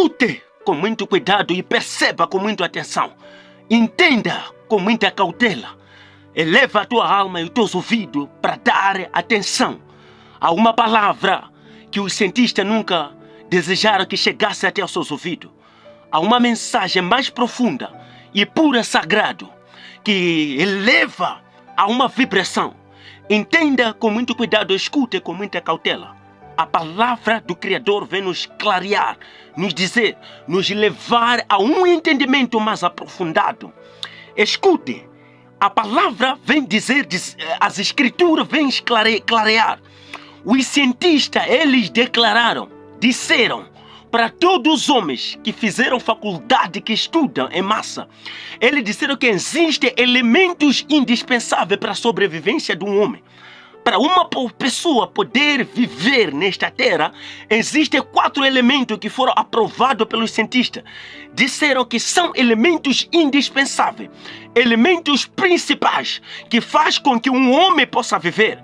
Escute com muito cuidado e perceba com muita atenção. Entenda com muita cautela. Eleva a tua alma e os teus ouvidos para dar atenção a uma palavra que os cientistas nunca desejaram que chegasse até os seus ouvidos. Há uma mensagem mais profunda e pura sagrada que eleva a uma vibração. Entenda com muito cuidado, escute com muita cautela. A palavra do Criador vem nos clarear, nos dizer, nos levar a um entendimento mais aprofundado. Escute, a palavra vem dizer, as escrituras vêm clarear. Os cientistas, eles declararam, disseram para todos os homens que fizeram faculdade, que estudam em massa, eles disseram que existem elementos indispensáveis para a sobrevivência de um homem. Para uma pessoa poder viver nesta terra, existem 4 elementos que foram aprovados pelos cientistas. Disseram que são elementos indispensáveis, elementos principais que faz com que um homem possa viver,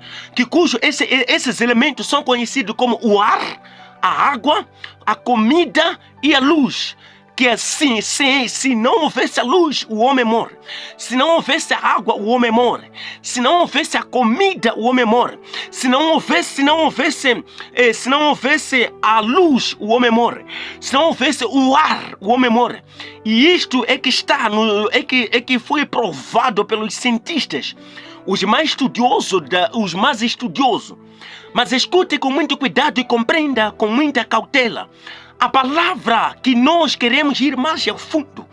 esses elementos são conhecidos como o ar, a água, a comida e a luz. Que assim, se não houvesse a luz, o homem morre. Se não houvesse a água, o homem morre. Se não houvesse a comida, o homem morre. Se não houvesse a luz, o homem morre. Se não houvesse o ar, o homem morre. E isto é que que foi provado pelos cientistas, os mais estudiosos. Mas escute com muito cuidado e compreenda com muita cautela. A palavra que nós queremos ir mais ao fundo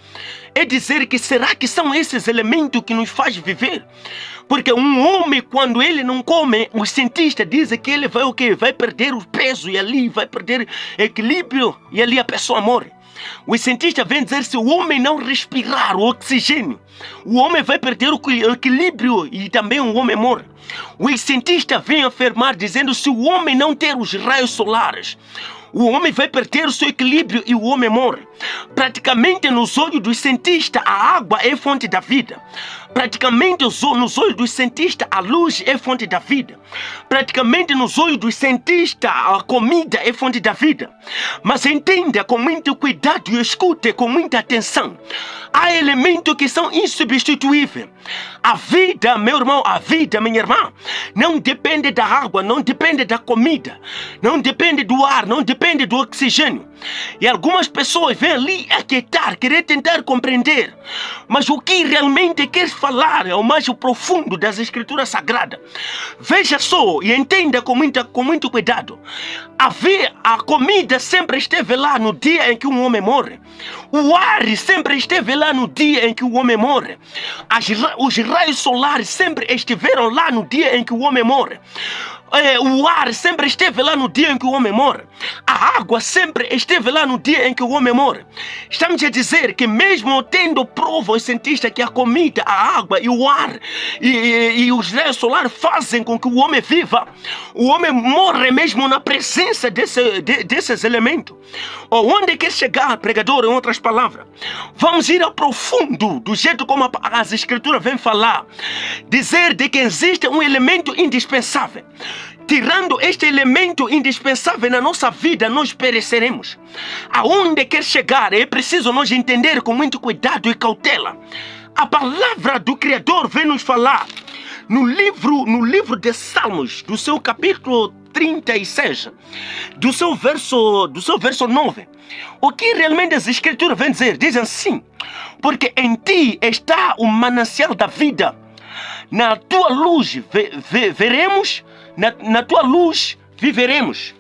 é dizer que será que são esses elementos que nos fazem viver? Porque um homem, quando ele não come, os cientistas dizem que ele vai o quê? Vai perder o peso e ali vai perder equilíbrio e ali a pessoa morre. Os cientistas vêm dizer, se o homem não respirar o oxigênio, o homem vai perder o equilíbrio e também o homem morre. Os cientistas vêm afirmar dizendo, se o homem não ter os raios solares, o homem vai perder o seu equilíbrio e o homem morre. Praticamente nos olhos dos cientistas, a água é fonte da vida. Praticamente nos olhos dos cientistas, a luz é fonte da vida. Praticamente nos olhos dos cientistas, a comida é fonte da vida. Mas entenda com muito cuidado e escute com muita atenção. Há elementos que são insubstituíveis. A vida, meu irmão, a vida, minha irmã, não depende da água, não depende da comida, não depende do ar, não depende do oxigênio. E algumas pessoas vêm ali aquietar, querer tentar compreender. Mas o que realmente quer falar é o mais profundo das escrituras sagradas. Veja só e entenda com muito cuidado. A comida sempre esteve lá no dia em que um homem morre. O ar sempre esteve lá no dia em que o homem morre. Os raios solares sempre estiveram lá no dia em que o homem morre. O ar sempre esteve lá no dia em que o homem morre. A água sempre esteve lá no dia em que o homem morre. Estamos a dizer que mesmo tendo prova os cientistas que a comida, a água e o ar e os raios solares fazem com que o homem viva, o homem morre mesmo na presença desses elementos. Onde quer chegar, pregador, em outras palavras? Vamos ir ao profundo, do jeito como as escrituras vêm falar. Dizer de que existe um elemento indispensável. Tirando este elemento indispensável na nossa vida, nós pereceremos. Aonde quer chegar, é preciso nós entender com muito cuidado e cautela. A palavra do Criador vem nos falar no livro de Salmos, do seu capítulo 36, do seu verso 9. O que realmente as escrituras vêm dizer? Dizem assim: porque em ti está o manancial da vida. Na tua luz veremos, na tua luz viveremos.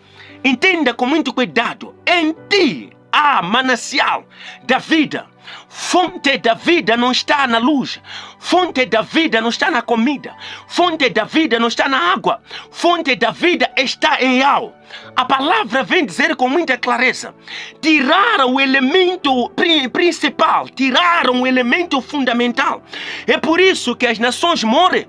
Entenda com muito cuidado. Em ti há manancial da vida. Fonte da vida não está na luz. Fonte da vida não está na comida. Fonte da vida não está na água. Fonte da vida está em algo. A palavra vem dizer com muita clareza: tiraram o elemento principal, tiraram o elemento fundamental. É por isso que as nações morrem.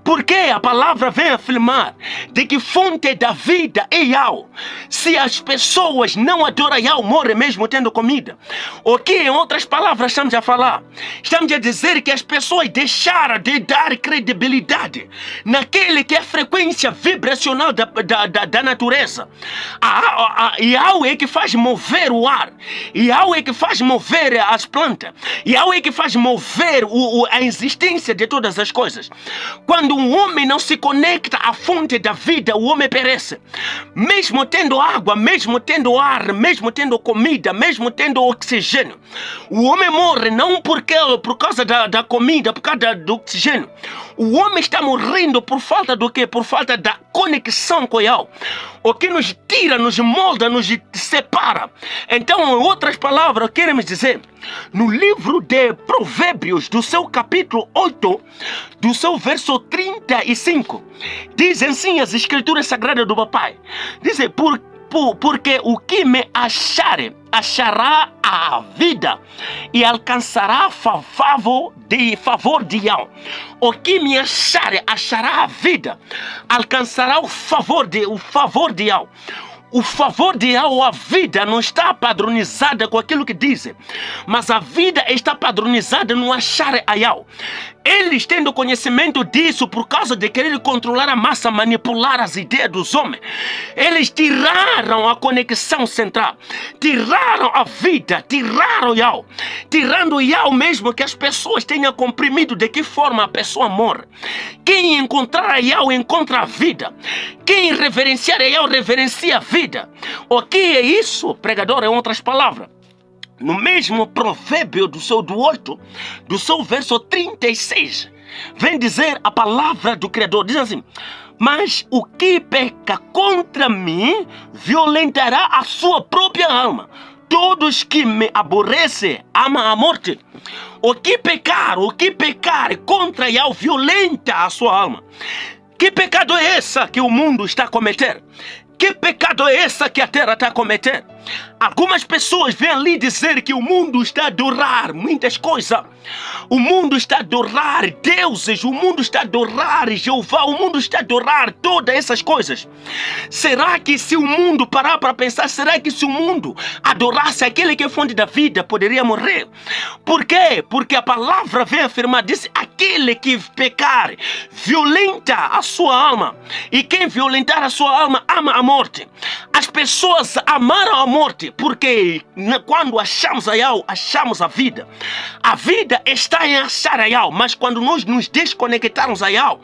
Porque a palavra vem afirmar de que fonte da vida é Yahweh. Se as pessoas não adoram Yahweh, morrem mesmo tendo comida. O que, em outras palavras, palavra estamos a falar? Estamos a dizer que as pessoas deixaram de dar credibilidade naquele que é a frequência vibracional da natureza. Yahweh é que faz mover o ar. Yahweh é que faz mover as plantas. Yahweh é que faz mover a existência de todas as coisas. Quando um homem não se conecta à fonte da vida, o homem perece. Mesmo tendo água, mesmo tendo ar, mesmo tendo comida, mesmo tendo oxigênio, o homem morre não por causa da comida, por causa do oxigênio. O homem está morrendo por falta do quê? Por falta da conexão com Yahweh. O que nos tira, nos molda, nos separa. Então, em outras palavras, queremos dizer, no livro de Provérbios, do seu capítulo 8, do seu verso 35, dizem assim as escrituras sagradas do Papai. Dizem, porque o que me achará a vida e alcançará favor de Yahweh. O que me achará a vida, alcançará o favor de Yahweh. O favor de Yahweh, a vida não está padronizada com aquilo que dizem, mas a vida está padronizada no achar a Yahweh. Eles, tendo conhecimento disso, por causa de querer controlar a massa, manipular as ideias dos homens, eles tiraram a conexão central, tiraram a vida, tiraram Yahweh, tirando Yahweh mesmo que as pessoas tenham comprimido. De que forma a pessoa morre? Quem encontrar a Yahweh encontra a vida. Quem reverenciar a Yahweh reverencia a vida. O que é isso, pregador? Em outras palavras, no mesmo provérbio do seu verso 36, vem dizer a palavra do Criador, diz assim: mas o que peca contra mim violentará a sua própria alma. Todos que me aborrecem amam a morte. O que pecar contra Yahweh violenta a sua alma. Que pecado é esse que o mundo está a cometer? Que pecado é esse que a terra está a cometer? Algumas pessoas vêm ali dizer que o mundo está a adorar muitas coisas. O mundo está a adorar deuses, o mundo está a adorar Jeová, o mundo está a adorar todas essas coisas. Será que se o mundo parar para pensar, será que se o mundo adorasse aquele que é fonte da vida, poderia morrer? Por quê? Porque a palavra vem afirmar, diz, aquele que pecar violenta a sua alma. E quem violentar a sua alma ama a morte. As pessoas amaram a morte porque quando achamos a Yahweh, achamos a vida. A vida está em achar a Yahweh, mas quando nós nos desconectarmos a Yahweh,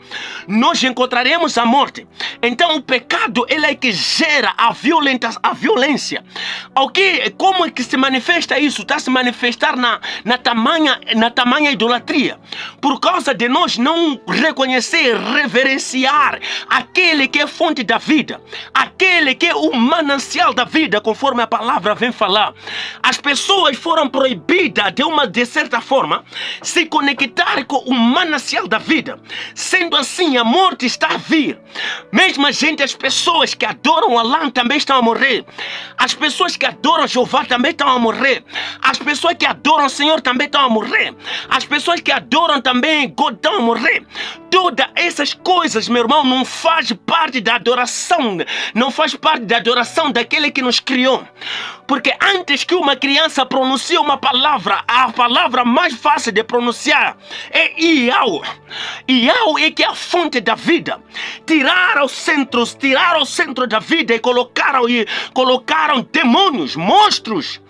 nós encontraremos a morte. Então o pecado, ele é que gera a violência. Como é que se manifesta isso? Está a se manifestar na tamanha idolatria. Por causa de nós não reconhecer, reverenciar aquele que é fonte da vida, aquele que é o manancial da vida, conforme a palavra vem falar. As pessoas foram proibidas de certa forma se conectar com o manancial da vida. Sendo assim, a morte está a vir. Mesmo as pessoas que adoram Alá também estão a morrer. As pessoas que adoram Jeová também estão a morrer. As pessoas que adoram o Senhor também estão a morrer. As pessoas que adoram também God estão a morrer. Todas essas coisas, meu irmão, não faz parte da adoração. Não faz parte da adoração daquele que nos criou. Porque antes que uma criança pronuncie uma palavra, a palavra mais fácil de pronunciar é Yahweh. Yahweh é que é a fonte da vida. Tiraram o centro da vida e colocaram demônios, monstros.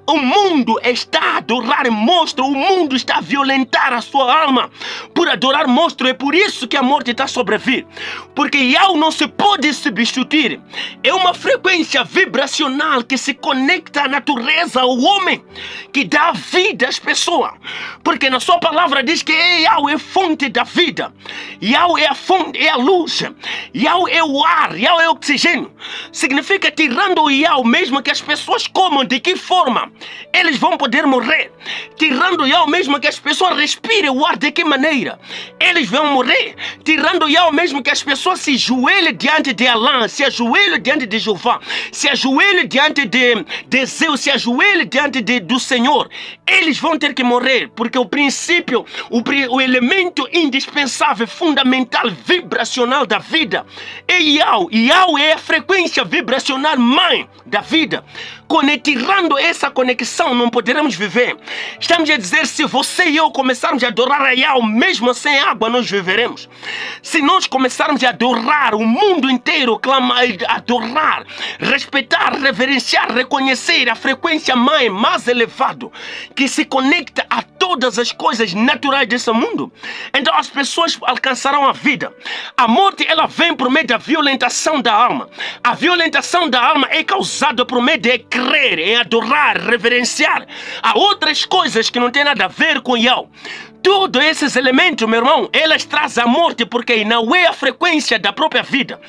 O mundo está a adorar monstro, o mundo está a violentar a sua alma por adorar monstro. É por isso que a morte está a sobrevir. Porque Yahweh não se pode substituir. É uma frequência vibracional que se conecta à natureza, ao homem, que dá vida às pessoas. Porque na sua palavra diz que Yahweh é fonte da vida. Yahweh é a fonte, é a luz. Yahweh é o ar, Yahweh é o oxigênio. Significa, tirando o Yahweh, mesmo que as pessoas comam, de que forma eles vão poder morrer? Tirando o Yahweh, mesmo que as pessoas respirem o ar, de que maneira eles vão morrer? Tirando o Yahweh, mesmo que as pessoas se ajoelhem diante de Alá, se ajoelhem diante de Jeová, se ajoelhem diante de Zeus, se ajoelhem diante do Senhor, eles vão ter que morrer. Porque o princípio, o elemento indispensável, fundamental, vibracional da vida é Yahweh. Yahweh é a frequência vibracional mãe da vida. tirando essa conexão, não poderemos viver. Estamos a dizer, se você e eu começarmos a adorar a Yahweh, mesmo sem água, nós viveremos. Se nós começarmos a adorar o mundo inteiro, adorar, respeitar, reverenciar, reconhecer a frequência mãe mais elevada, que se conecta a todas as coisas naturais desse mundo, então as pessoas alcançarão a vida. A morte, ela vem por meio da violentação da alma. A violentação da alma é causada por meio de crer, em adorar, reverenciar a outras coisas que não têm nada a ver com Yahweh. Todos esses elementos, meu irmão, elas trazem a morte, porque não é a frequência da própria vida.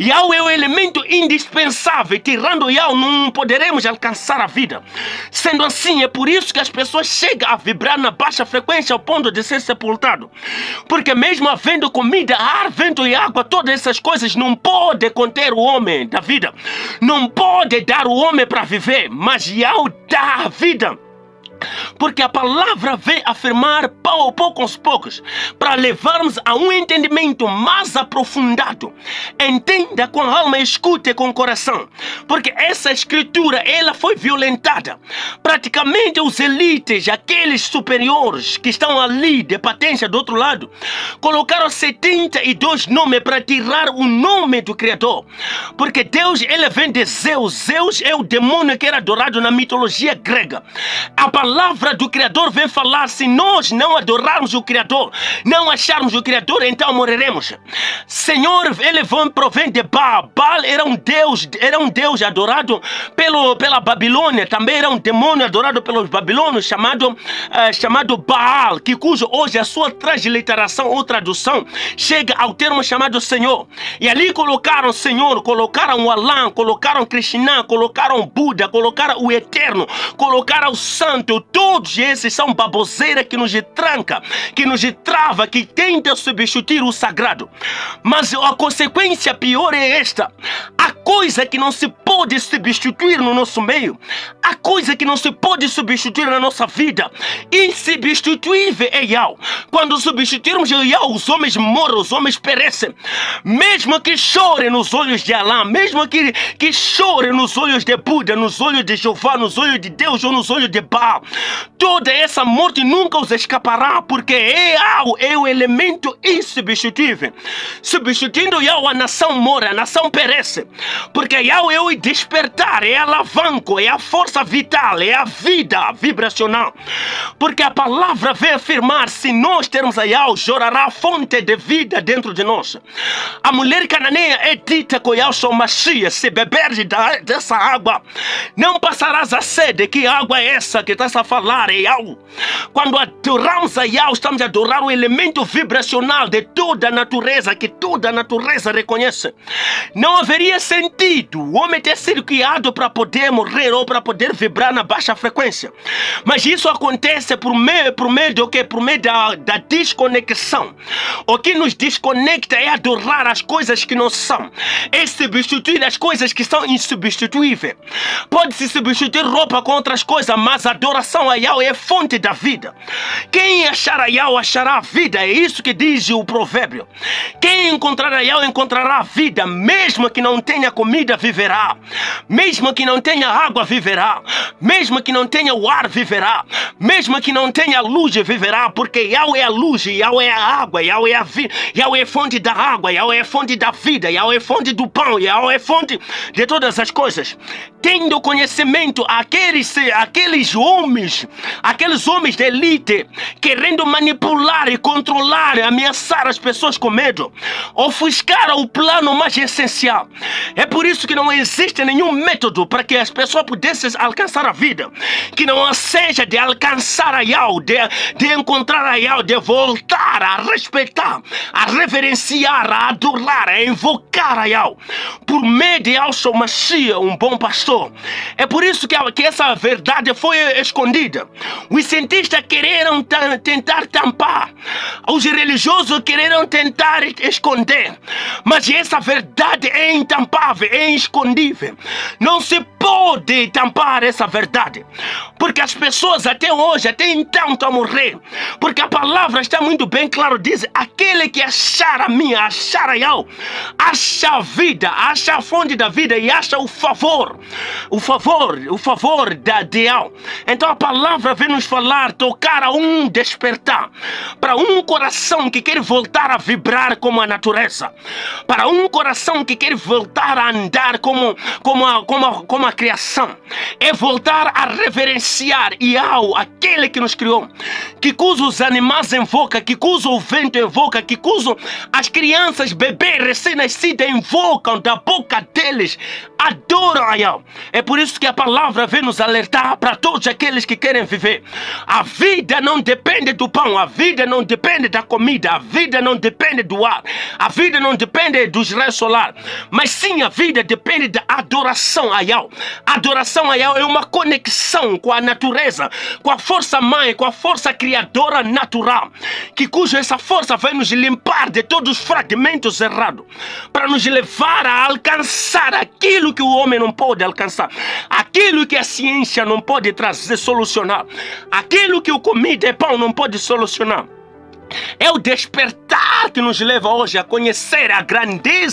Yahweh é o elemento indispensável. Tirando Yahweh, não poderemos alcançar a vida. Sendo assim, é por isso que as pessoas chegam a vibrar na baixa frequência ao ponto de ser sepultado. Porque mesmo havendo comida, ar, vento e água, todas essas coisas não podem conter o homem da vida. Não pode dar o homem para viver, mas Yahweh dá a vida. Porque a palavra vem afirmar poucos poucos, para levarmos a um entendimento mais aprofundado. Entenda com a alma, escute com o coração, porque essa escritura, ela foi violentada. Praticamente os elites, aqueles superiores que estão ali de patência do outro lado, colocaram 72 nomes para tirar o nome do Criador. Porque Deus, ele vem de Zeus. Zeus é o demônio que era adorado na mitologia grega. A palavra do Criador vem falar: se nós não adorarmos o Criador, não acharmos o Criador, então morreremos. Senhor, ele provém de Baal. Baal era um deus adorado pela Babilônia. Também era um demônio adorado pelos babilônios, chamado Baal, cujo hoje a sua transliteração ou tradução chega ao termo chamado Senhor. E ali colocaram Senhor, colocaram o Alá, colocaram Krishna, colocaram Buda, colocaram o Eterno, colocaram o Santo. Todos esses são baboseira que nos tranca, que nos trava, que tenta substituir o sagrado. Mas a consequência pior é esta: a coisa que não se pode substituir no nosso meio, a coisa que não se pode substituir na nossa vida, insubstituível é Yahweh. Quando substituirmos Yahweh, os homens morrem, os homens perecem. Mesmo que chorem nos olhos de Alá, mesmo que chorem nos olhos de Buda, nos olhos de Jeová, nos olhos de Deus ou nos olhos de Baal, toda essa morte nunca os escapará, porque Yahweh é o elemento insubstituível. Substituindo Yahweh, a nação morre, a nação perece. Porque Yahweh é o despertar, é a alavanca, é a força vital, é a vida vibracional. Porque a palavra vem afirmar: se nós termos a Yahweh, jorrará a fonte de vida dentro de nós. A mulher cananeia é dita com Yahshua Mashiach: se beberes dessa água, não passarás a sede. Que água é essa que está a falar? É Yahweh. Quando adoramos a Yahweh, estamos a adorar o elemento vibracional de toda a natureza, que toda a natureza reconhece. Não haveria sentido o homem ter sido criado para poder morrer ou para poder vibrar na baixa frequência. Mas isso acontece por meio do quê? Por meio da desconexão. O que nos desconecta é adorar as coisas que não são, é substituir as coisas que são insubstituíveis. Pode-se substituir roupa com outras coisas, mas a adoração a Yahweh é fonte da vida. Quem achar a Yahweh achará a vida, é isso que diz o provérbio. Quem encontrar a Yahweh encontrará a vida, mesmo que não tenha comida, viverá. Mesmo que não tenha água, viverá. Mesmo que não tenha o ar, viverá. Mesmo que não tenha luz, viverá. Porque Yahweh é a luz, Yahweh é a água, Yahweh é a vida, Yahweh é fonte da água, Yahweh é fonte da vida, Yahweh é fonte do pão, Yahweh é fonte de todas as coisas. Tendo conhecimento, aqueles homens de elite, querendo manipular e controlar e ameaçar as pessoas com medo, ofuscaram o plano mais essencial. É por isso que não existe nenhum método para que as pessoas pudessem alcançar a vida que não seja de alcançar a Yahweh, de encontrar a Yahweh, de voltar a respeitar, a reverenciar, a adorar, a invocar a Yahweh por meio de Yahshua Mashiach, um bom pastor. É por isso que essa verdade foi escondida. Os cientistas quereram tentar tampar, os religiosos quereram tentar esconder, mas essa verdade é intampável, é escondível. Não se pode tampar essa verdade. Porque as pessoas até hoje, até então estão a morrer. Porque a palavra está muito bem claro, diz: aquele que achar a minha, achar a eu, acha a vida, acha a fonte da vida e acha o favor de eu. Então a palavra vem nos falar, tocar a um despertar, para um coração que quer voltar a vibrar como a natureza, para um coração que quer voltar a andar como a criação, é voltar a reverenciar Yahweh, aquele que nos criou, que cujo os animais invocam, que cujo o vento invoca, que cujo as crianças, bebês recém-nascidos invocam da boca deles, adoram a Yahweh. É por isso que a palavra vem nos alertar para todos aqueles que querem viver. A vida não depende do pão, a vida não depende da comida, a vida não depende do ar, a vida não depende dos raios solares, mas sim a vida depende da adoração a Yahweh. Adoração a Yahweh é uma conexão com a natureza, com a força mãe, com a força criadora natural, cuja essa força vai nos limpar de todos os fragmentos errados, para nos levar a alcançar aquilo que o homem não pode alcançar, aquilo que a ciência não pode trazer, solucionar, aquilo que o comida e pão não pode solucionar. É o despertar que nos leva hoje a conhecer a grandeza